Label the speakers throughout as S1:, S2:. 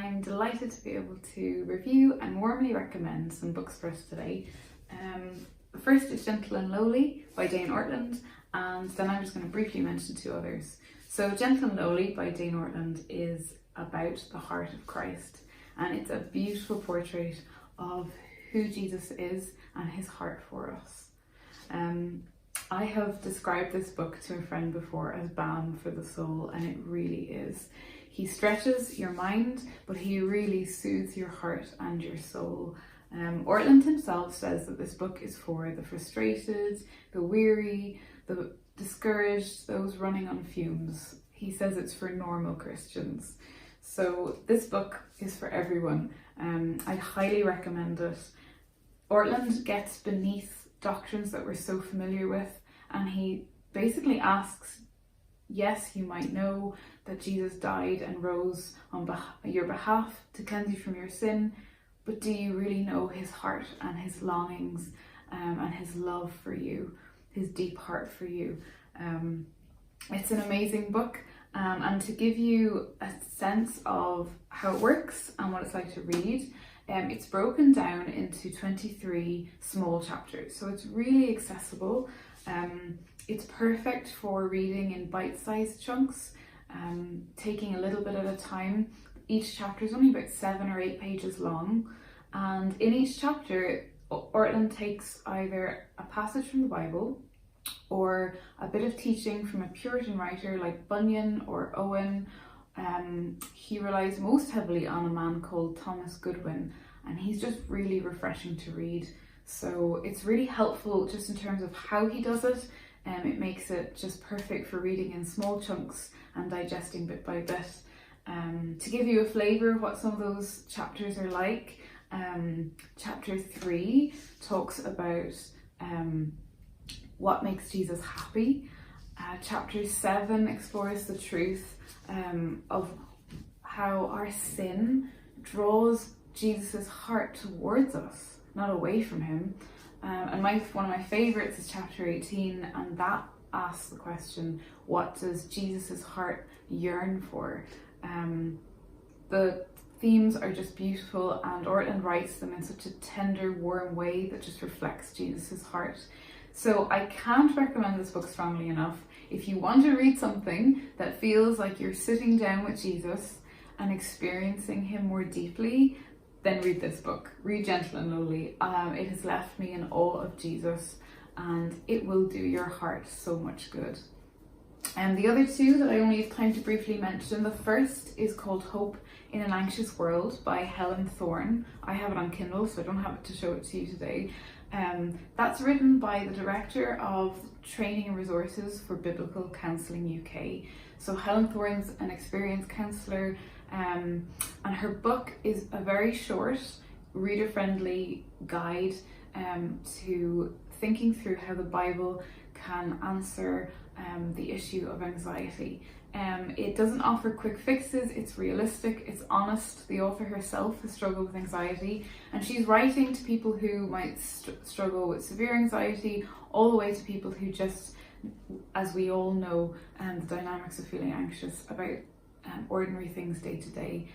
S1: I'm delighted to be able to review and warmly recommend some books for us today. The first is Gentle and Lowly by Dane Ortlund, and then I'm just going to briefly mention two others. So Gentle and Lowly by Dane Ortlund is about the heart of Christ, and it's a beautiful portrait of who Jesus is and his heart for us. I have described this book to a friend before as balm for the soul, and it really is. He stretches your mind, but he really soothes your heart and your soul. Ortlund himself says that this book is for the frustrated, the weary, the discouraged, those running on fumes. He says it's for normal Christians. So this book is for everyone. I highly recommend it. Ortlund gets beneath doctrines that we're so familiar with, and he basically asks, yes, you might know that Jesus died and rose on your behalf to cleanse you from your sin, but do you really know his heart and his longings and his love for you, his deep heart for you? It's an amazing book, and to give you a sense of how it works and what it's like to read, it's broken down into 23 small chapters, so it's really accessible. It's perfect for reading in bite-sized chunks, taking a little bit at a time. Each chapter is only about 7 or 8 pages long, and in each chapter Ortlund takes either a passage from the Bible or a bit of teaching from a Puritan writer like Bunyan or Owen. He relies most heavily on a man called Thomas Goodwin, and he's just really refreshing to read. So it's really helpful just in terms of how he does it. It makes it just perfect for reading in small chunks and digesting bit by bit. To give you a flavour of what some of those chapters are like, chapter 3 talks about what makes Jesus happy. Chapter 7 explores the truth of how our sin draws Jesus' heart towards us, not away from him. And one of my favourites is chapter 18, and that asks the question, what does Jesus' heart yearn for? The themes are just beautiful, and Ortlund writes them in such a tender, warm way that just reflects Jesus' heart. So I can't recommend this book strongly enough. If you want to read something that feels like you're sitting down with Jesus and experiencing him more deeply, then read this book. Read Gentle and Lowly. It has left me in awe of Jesus, and it will do your heart so much good. And the other two that I only have time to briefly mention, the first is called Hope in an Anxious World by Helen Thorne. I have it on Kindle, so I don't have it to show it to you today. That's written by the Director of Training and Resources for Biblical Counselling UK. So Helen Thorne's an experienced counsellor, and her book is a very short, reader-friendly guide to thinking through how the Bible can answer the issue of anxiety. It doesn't offer quick fixes, it's realistic, it's honest. The author herself has struggled with anxiety, and she's writing to people who might struggle with severe anxiety, all the way to people who just, as we all know, the dynamics of feeling anxious about ordinary things day to day.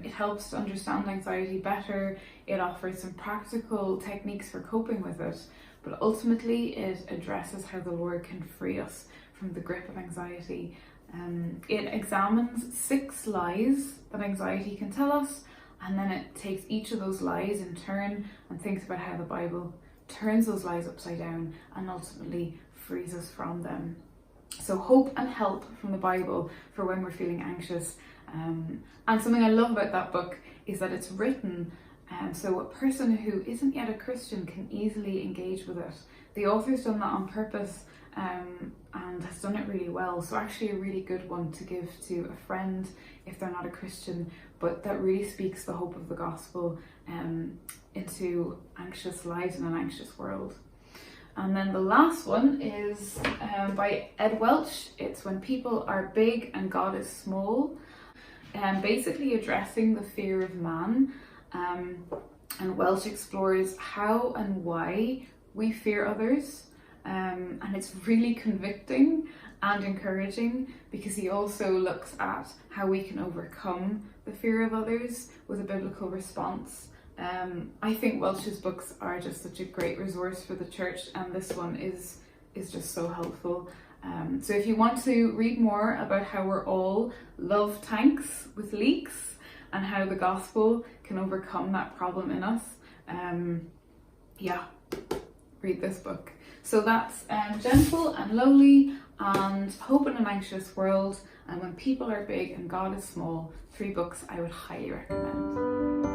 S1: It helps to understand anxiety better. It offers some practical techniques for coping with it, but ultimately it addresses how the Lord can free us from the grip of anxiety. It examines 6 lies that anxiety can tell us, and then it takes each of those lies in turn and thinks about how the Bible turns those lies upside down and ultimately frees us from them. So hope and help from the Bible for when we're feeling anxious. And something I love about that book is that it's written so a person who isn't yet a Christian can easily engage with it. The author's done that on purpose and has done it really well. So actually a really good one to give to a friend if they're not a Christian, but that really speaks the hope of the gospel into anxious lives in an anxious world. And then the last one is by Ed Welsh. It's When People Are Big and God is Small, basically addressing the fear of man. And Welsh explores how and why we fear others, and and it's really convicting and encouraging, because he also looks at how we can overcome the fear of others with a biblical response. I think Welsh's books are just such a great resource for the church, and this one is just so helpful. So if you want to read more about how we're all love tanks with leaks and how the gospel can overcome that problem in us, read this book. So that's Gentle and Lowly and Hope in an Anxious World, and When People Are Big and God is Small, 3 books I would highly recommend.